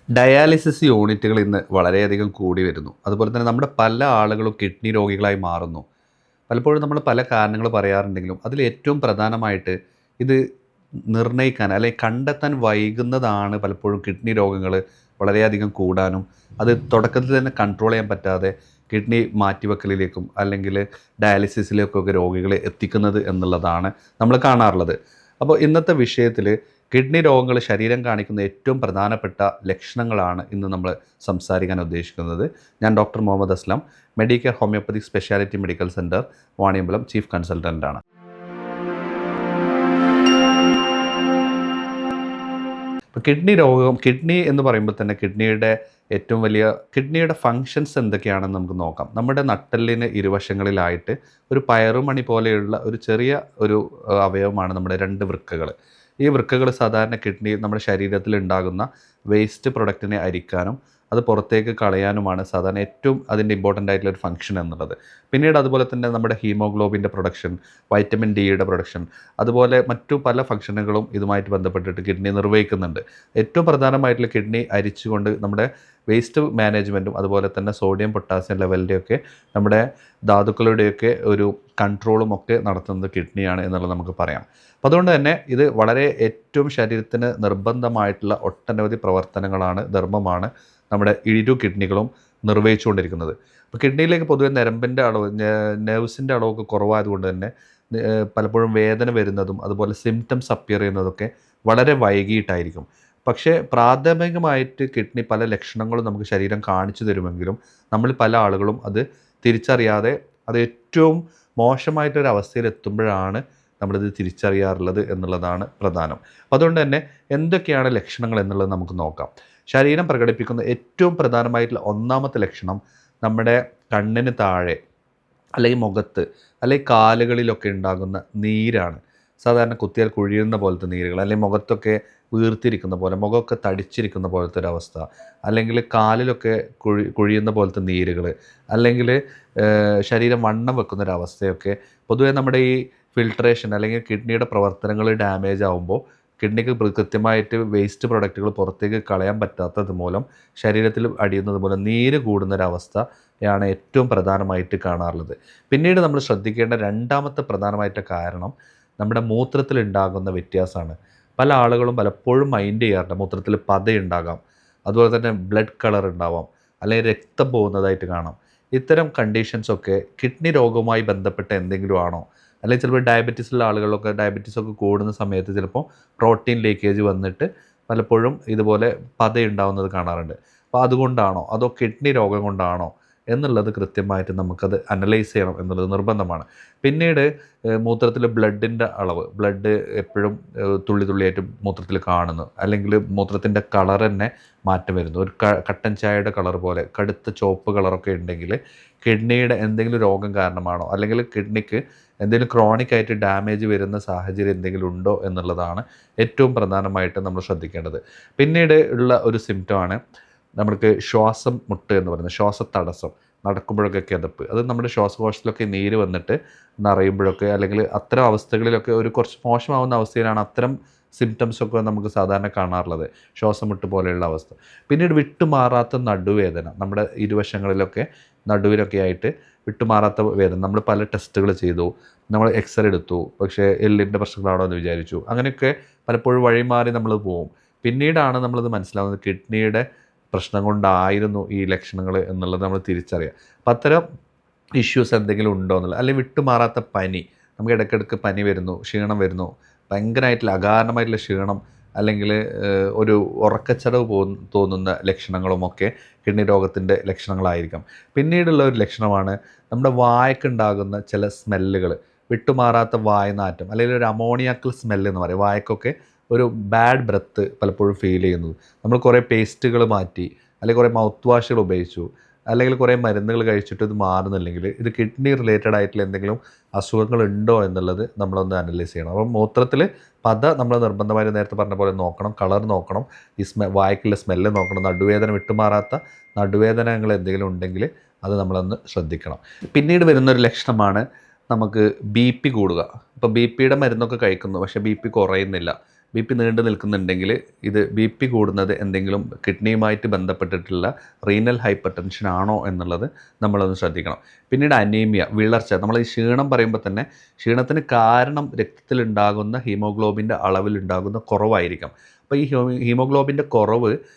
Dialysis യൂണിറ്റുകൾ ഇന്ന് വളരെയധികം കൂടി വരുന്നു. അതുപോലെ തന്നെ നമ്മുടെ പല ആളുകളും കിഡ്നി രോഗികളായി മാറുന്നു. പലപ്പോഴും നമ്മൾ പല കാരണങ്ങൾ പറയാറുണ്ടെങ്കിലും അതിൽ ഏറ്റവും പ്രധാനമായിട്ട് ഇത് നിർണ്ണയിക്കാൻ അല്ലെങ്കിൽ കണ്ടെത്താൻ വൈകുന്നതാണ് പലപ്പോഴും കിഡ്നി രോഗങ്ങൾ വളരെയധികം കൂടാനും അത് തുടക്കത്തിൽ തന്നെ കൺട്രോൾ ചെയ്യാൻ പറ്റാതെ കിഡ്നി മാറ്റിവെക്കലിലേക്കും അല്ലെങ്കിൽ ഡയാലിസിസിലേക്കൊക്കെ രോഗികളെ എത്തിക്കുന്നത് എന്നുള്ളതാണ് നമ്മൾ കാണാറുള്ളത്. അപ്പോൾ ഇന്നത്തെ വിഷയത്തിൽ കിഡ്നി രോഗങ്ങൾ ശരീരം കാണിക്കുന്ന ഏറ്റവും പ്രധാനപ്പെട്ട ലക്ഷണങ്ങളാണ് ഇന്ന് നമ്മൾ സംസാരിക്കാൻ ഉദ്ദേശിക്കുന്നത്. ഞാൻ doctor Muhammad Aslam, Medicare homoeopathic speciality medical centre, Vaniyambalam chief കൺസൾട്ടൻ്റാണ്. ഇപ്പോൾ കിഡ്നി എന്ന് പറയുമ്പോൾ തന്നെ കിഡ്നിയുടെ ഫങ്ഷൻസ് എന്തൊക്കെയാണെന്ന് നമുക്ക് നോക്കാം. നമ്മുടെ നട്ടെല്ലിന് ഇരുവശങ്ങളിലായിട്ട് ഒരു പയറുമണി പോലെയുള്ള ഒരു ചെറിയ അവയവമാണ് നമ്മുടെ രണ്ട് വൃക്കകൾ. ഈ വൃക്കകൾ സാധാരണ നമ്മുടെ ശരീരത്തിൽ ഉണ്ടാകുന്ന വേസ്റ്റ് പ്രൊഡക്റ്റിനെ അരിക്കാനും അത് പുറത്തേക്ക് കളയാനുമാണ് സാധാരണ ഏറ്റവും അതിൻ്റെ ഇമ്പോർട്ടൻ്റ് ആയിട്ടുള്ള ഒരു ഫംഗ്ഷൻ എന്നുള്ളത്. പിന്നീട് അതുപോലെ തന്നെ നമ്മുടെ ഹീമോഗ്ലോബിൻ്റെ പ്രൊഡക്ഷൻ, വൈറ്റമിൻ ഡിയുടെ പ്രൊഡക്ഷൻ, അതുപോലെ മറ്റു പല ഫംഗ്ഷനുകളും ഇതുമായിട്ട് ബന്ധപ്പെട്ടിട്ട് കിഡ്നി നിർവഹിക്കുന്നുണ്ട്. ഏറ്റവും പ്രധാനമായിട്ടുള്ള കിഡ്നി അരിച്ചുകൊണ്ട് നമ്മുടെ വേസ്റ്റ് മാനേജ്മെൻറ്റും അതുപോലെ തന്നെ സോഡിയം പൊട്ടാസ്യം ലെവലിൻ്റെയൊക്കെ നമ്മുടെ ധാതുക്കളുടെയൊക്കെ ഒരു കൺട്രോളും ഒക്കെ നടത്തുന്നത് കിഡ്നിയാണ് എന്നുള്ളത് നമുക്ക് പറയാം. അപ്പോൾ അതുകൊണ്ട് തന്നെ ഇത് വളരെ ഏറ്റവും ശരീരത്തിന് നിർബന്ധമായിട്ടുള്ള ഒട്ടനവധി പ്രവർത്തനങ്ങളാണ്, ധർമ്മമാണ് നമ്മുടെ ഇരു കിഡ്നികളും നിർവഹിച്ചുകൊണ്ടിരിക്കുന്നത്. അപ്പോൾ കിഡ്നിയിലേക്ക് പൊതുവെ നരമ്പിൻ്റെ അളവ്, നെർവ്സിൻ്റെ അളവൊക്കെ കുറവായതുകൊണ്ട് തന്നെ പലപ്പോഴും വേദന വരുന്നതും അതുപോലെ സിംറ്റംസ് അപ്പിയർ ചെയ്യുന്നതൊക്കെ വളരെ വൈകിട്ടായിരിക്കും. പക്ഷേ പ്രാഥമികമായിട്ട് കിഡ്നി പല ലക്ഷണങ്ങളും നമുക്ക് ശരീരം കാണിച്ചു തരുമെങ്കിലും നമ്മൾ പല ആളുകളും അത് തിരിച്ചറിയാതെ അത് ഏറ്റവും മോശമായിട്ടൊരു അവസ്ഥയിൽ എത്തുമ്പോഴാണ് നമ്മളിത് തിരിച്ചറിയാറുള്ളത് എന്നുള്ളതാണ് പ്രധാനം. അപ്പോൾ അതുകൊണ്ട് തന്നെ എന്തൊക്കെയാണ് ലക്ഷണങ്ങൾ എന്നുള്ളത് നമുക്ക് നോക്കാം. ശരീരം പ്രകടിപ്പിക്കുന്ന ഏറ്റവും പ്രധാനമായിട്ടുള്ള ഒന്നാമത്തെ ലക്ഷണം നമ്മുടെ കണ്ണിന് താഴെ അല്ലെങ്കിൽ മുഖത്ത് അല്ലെങ്കിൽ കാലുകളിലൊക്കെ ഉണ്ടാകുന്ന നീരാണ്. സാധാരണ കുത്തിയാൽ കുഴിയുന്ന പോലത്തെ നീരുകൾ, അല്ലെങ്കിൽ മുഖത്തൊക്കെ വീർത്തിരിക്കുന്ന പോലെ, മുഖമൊക്കെ തടിച്ചിരിക്കുന്ന പോലത്തെ ഒരു അവസ്ഥ, അല്ലെങ്കിൽ കാലിലൊക്കെ കുഴിയുന്ന പോലത്തെ നീരുകൾ, അല്ലെങ്കിൽ ശരീരം വണ്ണം വെക്കുന്നൊരവസ്ഥയൊക്കെ പൊതുവേ നമ്മുടെ ഈ ഫിൽട്രേഷൻ അല്ലെങ്കിൽ കിഡ്നിയുടെ പ്രവർത്തനങ്ങൾ ഡാമേജ് ആകുമ്പോൾ കിഡ്നിക്ക് കൃത്യമായിട്ട് വേസ്റ്റ് പ്രൊഡക്റ്റുകൾ പുറത്തേക്ക് കളയാൻ പറ്റാത്തത് മൂലം ശരീരത്തിൽ അടിയുന്നത് മൂലം നീര് കൂടുന്നൊരവസ്ഥയാണ് ഏറ്റവും പ്രധാനമായിട്ട് കാണാറുള്ളത്. പിന്നീട് നമ്മൾ ശ്രദ്ധിക്കേണ്ട രണ്ടാമത്തെ പ്രധാനമായിട്ട് കാരണം നമ്മുടെ മൂത്രത്തിലുണ്ടാകുന്ന വ്യത്യാസമാണ്. പല ആളുകളും പലപ്പോഴും മൈൻഡ് ചെയ്യാറുണ്ട്. മൂത്രത്തിൽ പതയുണ്ടാകാം, അതുപോലെ തന്നെ ബ്ലഡ് കളർ ഉണ്ടാവാം, അല്ലെങ്കിൽ രക്തം പോകുന്നതായിട്ട് കാണാം. ഇത്തരം കണ്ടീഷൻസൊക്കെ കിഡ്നി രോഗവുമായി ബന്ധപ്പെട്ട എന്തെങ്കിലും ആണോ, അല്ലെങ്കിൽ ചിലപ്പോൾ ഡയബറ്റീസുള്ള ആളുകളൊക്കെ ഡയബറ്റീസൊക്കെ കൂടുന്ന സമയത്ത് ചിലപ്പോൾ പ്രോട്ടീൻ ലീക്കേജ് വന്നിട്ട് പലപ്പോഴും ഇതുപോലെ പതയുണ്ടാവുന്നത് കാണാറുണ്ട്. അപ്പോൾ അതുകൊണ്ടാണോ അതോ കിഡ്നി രോഗം കൊണ്ടാണോ എന്നുള്ളത് കൃത്യമായിട്ട് നമുക്കത് അനലൈസ് ചെയ്യണം എന്നുള്ളത് നിർബന്ധമാണ്. പിന്നീട് മൂത്രത്തിൽ ബ്ലഡ് എപ്പോഴും തുള്ളി തുള്ളിയായിട്ട് മൂത്രത്തിൽ കാണുന്നു, അല്ലെങ്കിൽ മൂത്രത്തിൻ്റെ കളർ തന്നെ മാറ്റം വരുന്നു, ഒരു കട്ടൻ ചായയുടെ കളർ പോലെ കടുത്ത ചുവപ്പ് കളറൊക്കെ ഉണ്ടെങ്കിൽ കിഡ്നിയുടെ എന്തെങ്കിലും രോഗം കാരണമാണോ, അല്ലെങ്കിൽ കിഡ്നിക്ക് എന്തെങ്കിലും ക്രോണിക് ആയിട്ട് ഡാമേജ് വരുന്ന സാഹചര്യം എന്തെങ്കിലും ഉണ്ടോ എന്നുള്ളതാണ് ഏറ്റവും പ്രധാനമായിട്ട് നമ്മൾ ശ്രദ്ധിക്കേണ്ടത്. പിന്നീട് ഉള്ള ഒരു സിംറ്റമാണ് നമുക്ക് ശ്വാസം മുട്ട് എന്ന് പറയുന്നത്, ശ്വാസതടസ്സം, നടക്കുമ്പോഴൊക്കെ കിതപ്പ്, അത് നമ്മുടെ ശ്വാസകോശത്തിലൊക്കെ നീര് വന്നിട്ട് നിറയുമ്പോഴൊക്കെ അല്ലെങ്കിൽ അത്തരം അവസ്ഥകളിലൊക്കെ ഒരു കുറച്ച് മോശമാവുന്ന അവസ്ഥയിലാണ് അത്തരം സിംറ്റംസൊക്കെ നമുക്ക് സാധാരണ കാണാറുള്ളത്, ശ്വാസം മുട്ട് പോലെയുള്ള അവസ്ഥ. പിന്നീട് വിട്ടുമാറാത്ത നടുവേദന, നമ്മുടെ ഇരുവശങ്ങളിലൊക്കെ നടുവിലൊക്കെ ആയിട്ട് വിട്ടുമാറാത്ത വേദന. നമ്മൾ പല ടെസ്റ്റുകൾ ചെയ്തു, നമ്മൾ എക്സ്റേ എടുത്തു, പക്ഷേ എല്ലിൻ്റെ പ്രശ്നങ്ങളാണോ എന്ന് വിചാരിച്ചു. അങ്ങനെയൊക്കെ പലപ്പോഴും വഴിമാറി നമ്മൾ പോവും. പിന്നീടാണ് നമ്മളത് മനസ്സിലാവുന്നത് കിഡ്നിയുടെ പ്രശ്നം കൊണ്ടായിരുന്നു ഈ ലക്ഷണങ്ങൾ എന്നുള്ളത് നമ്മൾ തിരിച്ചറിയാം. അപ്പം അത്തരം ഇഷ്യൂസ് എന്തെങ്കിലും ഉണ്ടോ എന്നുള്ളത്, അല്ലെങ്കിൽ വിട്ടുമാറാത്ത പനി, നമുക്ക് ഇടയ്ക്കിടയ്ക്ക് പനി വരുന്നു, ക്ഷീണം വരുന്നു, ഭയങ്കരമായിട്ടുള്ള അകാരണമായിട്ടുള്ള ക്ഷീണം, അല്ലെങ്കിൽ ഒരു ഉറക്കച്ചടവ് തോന്നുന്ന ലക്ഷണങ്ങളുമൊക്കെ കിഡ്നി രോഗത്തിൻ്റെ ലക്ഷണങ്ങളായിരിക്കാം. പിന്നീടുള്ള ഒരു ലക്ഷണമാണ് നമ്മുടെ വായക്കുണ്ടാകുന്ന ചില സ്മെല്ലുകൾ, വിട്ടുമാറാത്ത വായനാറ്റം, അല്ലെങ്കിൽ ഒരു അമോണിയാക്കൽ സ്മെല്ല് എന്ന് പറയും. വായക്കൊക്കെ ഒരു ബാഡ് ബ്രത്ത് പലപ്പോഴും ഫീൽ ചെയ്യുന്നത്. നമ്മൾ കുറേ പേസ്റ്റുകൾ മാറ്റി, അല്ലെങ്കിൽ കുറേ മൗത്ത് വാഷുകൾ ഉപയോഗിച്ചു, അല്ലെങ്കിൽ കുറേ മരുന്നുകൾ കഴിച്ചിട്ട് ഇത് മാറുന്നില്ലെങ്കിൽ ഇത് കിഡ്നി റിലേറ്റഡ് ആയിട്ടുള്ള എന്തെങ്കിലും അസുഖങ്ങളുണ്ടോ എന്നുള്ളത് നമ്മളൊന്ന് അനലൈസ് ചെയ്യണം. അപ്പം മൂത്രത്തിൽ പത നമ്മൾ നിർബന്ധമായി നേരത്തെ പറഞ്ഞ പോലെ നോക്കണം, കളർ നോക്കണം, ഈ വായ്ക്കുള്ള സ്മെല്ല് നോക്കണം, നടുവേദന വിട്ടുമാറാത്ത നടുവേദനകൾ എന്തെങ്കിലും ഉണ്ടെങ്കിൽ അത് നമ്മളൊന്ന് ശ്രദ്ധിക്കണം. പിന്നീട് വരുന്നൊരു ലക്ഷണമാണ് നമുക്ക് ബി പി കൂടുക. ഇപ്പോൾ ബി പിയുടെ മരുന്നൊക്കെ കഴിക്കുന്നു, പക്ഷേ ബി പി കുറയുന്നില്ല. BP നീണ്ടു നിൽക്കുന്നുണ്ടെങ്കിൽ ഇത് BP കൂടുന്നത് എന്തെങ്കിലും കിഡ്നിയുമായിട്ട് ബന്ധപ്പെട്ടിട്ടുള്ള റീനൽ ഹൈപ്പർ ടെൻഷൻ ആണോ എന്നുള്ളത് നമ്മളൊന്ന് ശ്രദ്ധിക്കണം. പിന്നീട് അനീമിയ, വിളർച്ച. നമ്മൾ ഈ ക്ഷീണം പറയുമ്പോൾ തന്നെ ക്ഷീണത്തിന് കാരണം രക്തത്തിലുണ്ടാകുന്ന ഹീമോഗ്ലോബിൻ്റെ അളവിലുണ്ടാകുന്ന കുറവായിരിക്കാം. അപ്പോൾ ഈ ഹീമോഗ്ലോബിൻ്റെ കുറവ്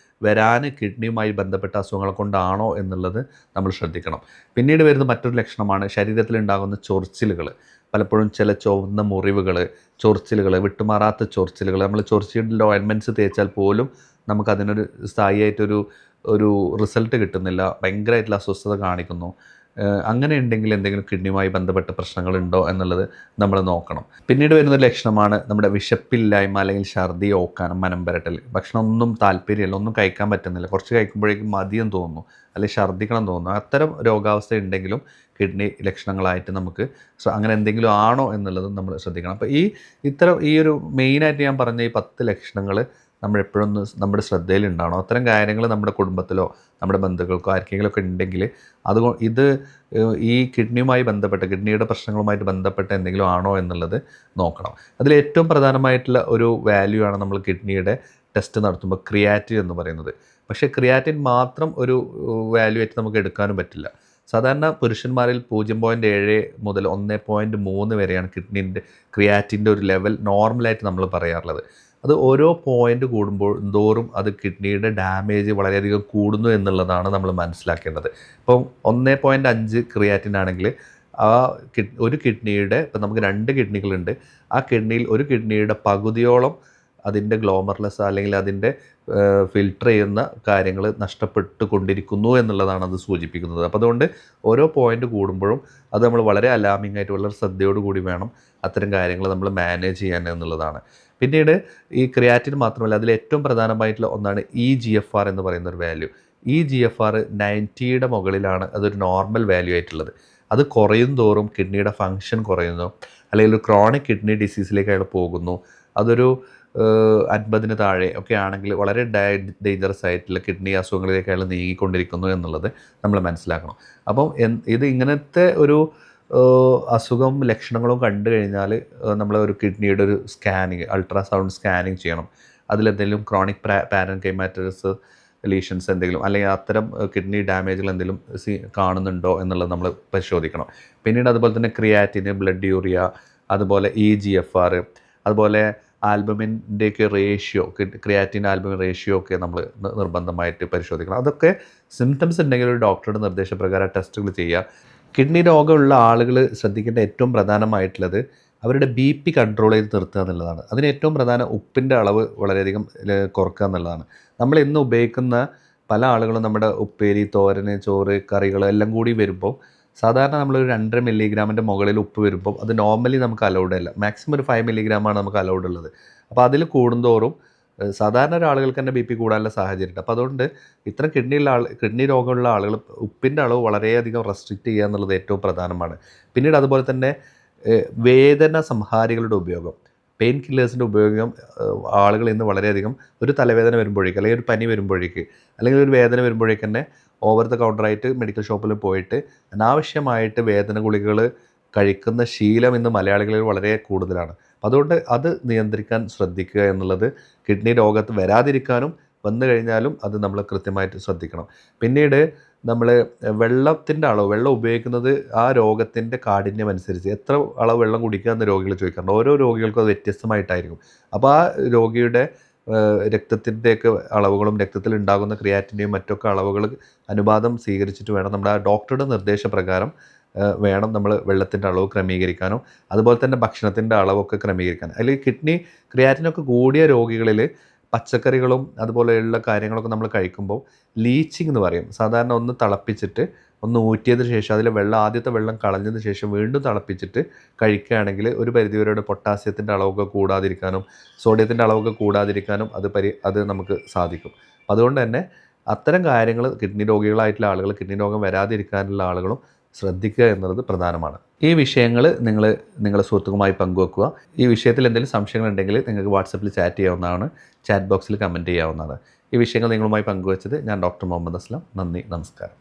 വരാൻ കിഡ്നിയുമായി ബന്ധപ്പെട്ട അസുഖങ്ങൾ കൊണ്ടാണോ എന്നുള്ളത് നമ്മൾ ശ്രദ്ധിക്കണം. പിന്നീട് വരുന്ന മറ്റൊരു ലക്ഷണമാണ് ശരീരത്തിലുണ്ടാകുന്ന ചൊറിച്ചിലുകൾ. പലപ്പോഴും ചില ചുവന്ന മുറിവുകൾ, ചൊറിച്ചിലുകൾ, വിട്ടുമാറാത്ത ചൊറിച്ചിലുകൾ. നമ്മൾ ചൊറിച്ചിലിൻ്റെ ഓയിൻമെൻറ്റ്സ് തേച്ചാൽ പോലും നമുക്കതിനൊരു സ്ഥായിയായിട്ടൊരു റിസൾട്ട് കിട്ടുന്നില്ല, ഭയങ്കരമായിട്ടുള്ള അസ്വസ്ഥത കാണിക്കുന്നു. അങ്ങനെ ഉണ്ടെങ്കിൽ എന്തെങ്കിലും കിഡ്നിയുമായി ബന്ധപ്പെട്ട പ്രശ്നങ്ങളുണ്ടോ എന്നുള്ളത് നമ്മൾ നോക്കണം. പിന്നീട് വരുന്ന ലക്ഷണമാണ് നമ്മുടെ വിശപ്പില്ലായ്മ, അല്ലെങ്കിൽ ഛർദി, ഓക്കാനം, മനം പുരട്ടൽ. ഭക്ഷണം ഒന്നും താല്പര്യമില്ല, ഒന്നും കഴിക്കാൻ പറ്റുന്നില്ല, കുറച്ച് കഴിക്കുമ്പോഴേക്കും മതിയെന്ന് തോന്നുന്നു, അല്ലെങ്കിൽ ഛർദ്ദിക്കണം തോന്നുന്നു. അത്തരം രോഗാവസ്ഥ ഉണ്ടെങ്കിലും കിഡ്നി ലക്ഷണങ്ങളായിട്ട് നമുക്ക് അങ്ങനെ എന്തെങ്കിലും ആണോ എന്നുള്ളതും നമ്മൾ ശ്രദ്ധിക്കണം. അപ്പോൾ ഈ ഒരു മെയിനായിട്ട് ഞാൻ പറഞ്ഞ ഈ 10 ലക്ഷണങ്ങൾ നമ്മളെപ്പോഴും നമ്മുടെ ശ്രദ്ധയിലുണ്ടാവണം. അത്തരം കാര്യങ്ങൾ നമ്മുടെ കുടുംബത്തിലോ നമ്മുടെ ബന്ധുക്കൾക്കോ ആർക്കെങ്കിലും ഒക്കെ ഉണ്ടെങ്കിൽ ഇത് ഈ കിഡ്നിയുമായി ബന്ധപ്പെട്ട, കിഡ്നിയുടെ പ്രശ്നങ്ങളുമായിട്ട് ബന്ധപ്പെട്ട എന്തെങ്കിലും ആണോ എന്നുള്ളത് നോക്കണം. അതിൽ ഏറ്റവും പ്രധാനമായിട്ടുള്ള ഒരു വാല്യൂ ആണ് നമ്മൾ കിഡ്നിയുടെ ടെസ്റ്റ് നടത്തുമ്പോൾ ക്രിയാറ്റിൻ എന്ന് പറയുന്നത്. പക്ഷേ ക്രിയാറ്റിൻ മാത്രം ഒരു വാല്യൂ ആയിട്ട് നമുക്ക് എടുക്കാനും പറ്റില്ല. സാധാരണ പുരുഷന്മാരിൽ 0.7 മുതൽ 1.3 വരെയാണ് ക്രിയാറ്റിൻ്റെ ഒരു ലെവൽ നോർമലായിട്ട് നമ്മൾ പറയാറുള്ളത്. അത് ഓരോ പോയിൻ്റ് തോറും അത് കിഡ്നിയുടെ ഡാമേജ് വളരെയധികം കൂടുന്നു എന്നുള്ളതാണ് നമ്മൾ മനസ്സിലാക്കേണ്ടത്. ഇപ്പം 1.5 ക്രിയാറ്റിൻ ആണെങ്കിൽ ഒരു കിഡ്നിയുടെ, ഇപ്പം നമുക്ക് 2 കിഡ്നികളുണ്ട്, ആ കിഡ്നിയിൽ ഒരു കിഡ്നിയുടെ പകുതിയോളം അതിൻ്റെ ഗ്ലോമർലെസ് അല്ലെങ്കിൽ അതിൻ്റെ ഫിൽട്ടർ ചെയ്യുന്ന കാര്യങ്ങൾ നഷ്ടപ്പെട്ടു കൊണ്ടിരിക്കുന്നു എന്നുള്ളതാണ് അത് സൂചിപ്പിക്കുന്നത്. അപ്പോൾ അതുകൊണ്ട് ഓരോ പോയിൻ്റ് കൂടുമ്പോഴും അത് നമ്മൾ വളരെ അലാമിംഗ് ആയിട്ട് വളരെ ശ്രദ്ധയോടുകൂടി വേണം അത്തരം കാര്യങ്ങൾ നമ്മൾ മാനേജ് ചെയ്യാൻ എന്നുള്ളതാണ്. പിന്നീട് ഈ ക്രിയാറ്റിൻ മാത്രമല്ല, അതിൽ ഏറ്റവും പ്രധാനമായിട്ടുള്ള ഒന്നാണ് EGFR എന്ന് പറയുന്ന ഒരു വാല്യൂ. EGFR 90യുടെ മുകളിലാണ് അതൊരു നോർമൽ വാല്യൂ ആയിട്ടുള്ളത്. അത് കുറയും തോറും കിഡ്നിയുടെ ഫങ്ഷൻ കുറയുന്നു, അല്ലെങ്കിൽ ഒരു ക്രോണിക് കിഡ്നി ഡിസീസിലേക്ക് അയാൾ പോകുന്നു. അതൊരു 50 താഴെ ഒക്കെ ആണെങ്കിൽ വളരെ ഡേഞ്ചറസ് ആയിട്ടുള്ള കിഡ്നി അസുഖങ്ങളിലേക്ക് അയാൾ നീങ്ങിക്കൊണ്ടിരിക്കുന്നു എന്നുള്ളത് നമ്മൾ മനസ്സിലാക്കണം. അപ്പം ഇത് ഇങ്ങനത്തെ ഒരു അസുഖം ലക്ഷണങ്ങളും കണ്ടു കഴിഞ്ഞാൽ നമ്മൾ ഒരു കിഡ്നിയുടെ ഒരു സ്കാനിങ്, അൾട്രാസൗണ്ട് സ്കാനിങ് ചെയ്യണം. അതിലെന്തെങ്കിലും ക്രോണിക് പാരൻകൈമാറ്റസ് ലീഷൻസ് എന്തെങ്കിലും, അല്ലെങ്കിൽ അത്തരം കിഡ്നി ഡാമേജുകൾ എന്തെങ്കിലും കാണുന്നുണ്ടോ എന്നുള്ളത് നമ്മൾ പരിശോധിക്കണം. പിന്നീട് അതുപോലെ തന്നെ ക്രിയാറ്റിന്, ബ്ലഡ് യൂറിയ, അതുപോലെ EGFR, അതുപോലെ ആൽബമിൻ്റെയൊക്കെ റേഷ്യോ, ക്രിയാറ്റിൻ ആൽബമിൻ റേഷ്യോ ഒക്കെ നമ്മൾ നിർബന്ധമായിട്ട് പരിശോധിക്കണം. അതൊക്കെ സിംറ്റംസ് ഉണ്ടെങ്കിൽ ഒരു ഡോക്ടറുടെ നിർദ്ദേശപ്രകാരം ടെസ്റ്റുകൾ ചെയ്യുക. കിഡ്നി രോഗമുള്ള ആളുകൾ ശ്രദ്ധിക്കേണ്ട ഏറ്റവും പ്രധാനമായിട്ടുള്ളത് അവരുടെ BP കൺട്രോൾ ചെയ്ത് നിർത്തുക എന്നുള്ളതാണ്. അതിന് ഏറ്റവും പ്രധാനം ഉപ്പിൻ്റെ അളവ് വളരെയധികം കുറക്കുക എന്നുള്ളതാണ്. നമ്മൾ ഇന്ന് ഉപയോഗിക്കുന്ന പല ആളുകളും നമ്മുടെ ഉപ്പേരി, തോരന്, ചോറ്, കറികൾ എല്ലാം കൂടി വരുമ്പോൾ സാധാരണ നമ്മളൊരു 2.5 മില്ലിഗ്രാമിൻ്റെ മുകളിൽ ഉപ്പ് വരുമ്പോൾ അത് നോർമലി നമുക്ക് അലൗഡ് അല്ല. മാക്സിമം ഒരു 5 മില്ലിഗ്രാമാണ് നമുക്ക് അലൗഡ് ഉള്ളത്. അപ്പോൾ അതിൽ കൂടുന്തോറും സാധാരണ ഒരാളുകൾക്ക് തന്നെ BP കൂടാനുള്ള സാഹചര്യമുണ്ട്. അപ്പോൾ അതുകൊണ്ട് ഇത്തരം കിഡ്നി രോഗമുള്ള ആളുകൾ ഉപ്പിൻ്റെ അളവ് വളരെയധികം റെസ്ട്രിക്റ്റ് ചെയ്യുക എന്നുള്ളത് ഏറ്റവും പ്രധാനമാണ്. പിന്നീട് അതുപോലെ തന്നെ വേദന സംഹാരികളുടെ ഉപയോഗം, പെയിൻ കില്ലേഴ്സിൻ്റെ ഉപയോഗം ആളുകൾ ഇന്ന് വളരെയധികം ഒരു തലവേദന വരുമ്പോഴേക്ക്, അല്ലെങ്കിൽ ഒരു പനി വരുമ്പോഴേക്ക്, അല്ലെങ്കിൽ ഒരു വേദന വരുമ്പോഴേക്ക് തന്നെ ഓവർ ദ കൗണ്ടറായിട്ട് മെഡിക്കൽ ഷോപ്പിൽ പോയിട്ട് അനാവശ്യമായിട്ട് വേദന ഗുളികകൾ കഴിക്കുന്ന ശീലം ഇന്ന് മലയാളികളിൽ വളരെ കൂടുതലാണ്. അതുകൊണ്ട് അത് നിയന്ത്രിക്കാൻ ശ്രദ്ധിക്കുക എന്നുള്ളത് കിഡ്നി രോഗത്ത് വരാതിരിക്കാനും വന്നു കഴിഞ്ഞാലും അത് നമ്മൾ കൃത്യമായിട്ട് ശ്രദ്ധിക്കണം. പിന്നീട് നമ്മൾ വെള്ളം ഉപയോഗിക്കുന്നത് ആ രോഗത്തിൻ്റെ കാഠിന്യം അനുസരിച്ച് എത്ര അളവ് വെള്ളം കുടിക്കുക എന്ന് രോഗികൾ ചോദിക്കാറുണ്ട്. ഓരോ രോഗികൾക്കും അത് വ്യത്യസ്തമായിട്ടായിരിക്കും. അപ്പോൾ ആ രോഗിയുടെ രക്തത്തിൻ്റെയൊക്കെ അളവുകളും രക്തത്തിൽ ഉണ്ടാകുന്ന ക്രിയാറ്റിൻ്റെയും മറ്റൊക്കെ അളവുകൾ അനുപാതം സ്വീകരിച്ചിട്ട് വേണം നമ്മുടെ ആ ഡോക്ടറുടെ നിർദ്ദേശപ്രകാരം വേണം നമ്മൾ വെള്ളത്തിൻ്റെ അളവ് ക്രമീകരിക്കാനോ അതുപോലെ തന്നെ ഭക്ഷണത്തിൻ്റെ അളവൊക്കെ ക്രമീകരിക്കാൻ. അല്ലെങ്കിൽ ക്രിയാറ്റിനൊക്കെ കൂടിയ രോഗികളിൽ പച്ചക്കറികളും അതുപോലെയുള്ള കാര്യങ്ങളൊക്കെ നമ്മൾ കഴിക്കുമ്പോൾ ലീച്ചിങ് എന്ന് പറയും. സാധാരണ ഒന്ന് തിളപ്പിച്ചിട്ട് ഒന്ന് ഊറ്റിയതിന് ശേഷം അതിൽ ആദ്യത്തെ വെള്ളം കളഞ്ഞതിന് ശേഷം വീണ്ടും തിളപ്പിച്ചിട്ട് കഴിക്കുകയാണെങ്കിൽ ഒരു പരിധിവരെ പൊട്ടാസ്യത്തിൻ്റെ അളവൊക്കെ കൂടാതിരിക്കാനും സോഡിയത്തിൻ്റെ അളവൊക്കെ കൂടാതിരിക്കാനും അത് നമുക്ക് സാധിക്കും. അതുകൊണ്ട് തന്നെ അത്തരം കാര്യങ്ങൾ കിഡ്നി രോഗികളായിട്ടുള്ള ആളുകൾ, കിഡ്നി രോഗം വരാതിരിക്കാനുള്ള ആളുകളും ശ്രദ്ധിക്കുക എന്നുള്ളത് പ്രധാനമാണ്. ഈ വിഷയങ്ങൾ നിങ്ങളുടെ സുഹൃത്തുക്കളുമായി പങ്കുവെക്കുക. ഈ വിഷയത്തിൽ എന്തെങ്കിലും സംശയങ്ങളുണ്ടെങ്കിൽ നിങ്ങൾക്ക് വാട്സപ്പിൽ ചാറ്റ് ചെയ്യാവുന്നതാണ്, ചാറ്റ് ബോക്സിൽ കമൻറ്റ് ചെയ്യാവുന്നതാണ്. ഈ വിഷയങ്ങൾ നിങ്ങളുമായി പങ്കുവച്ചത് ഞാൻ ഡോക്ടർ മുഹമ്മദ് അസ്ലം. നന്ദി, നമസ്കാരം.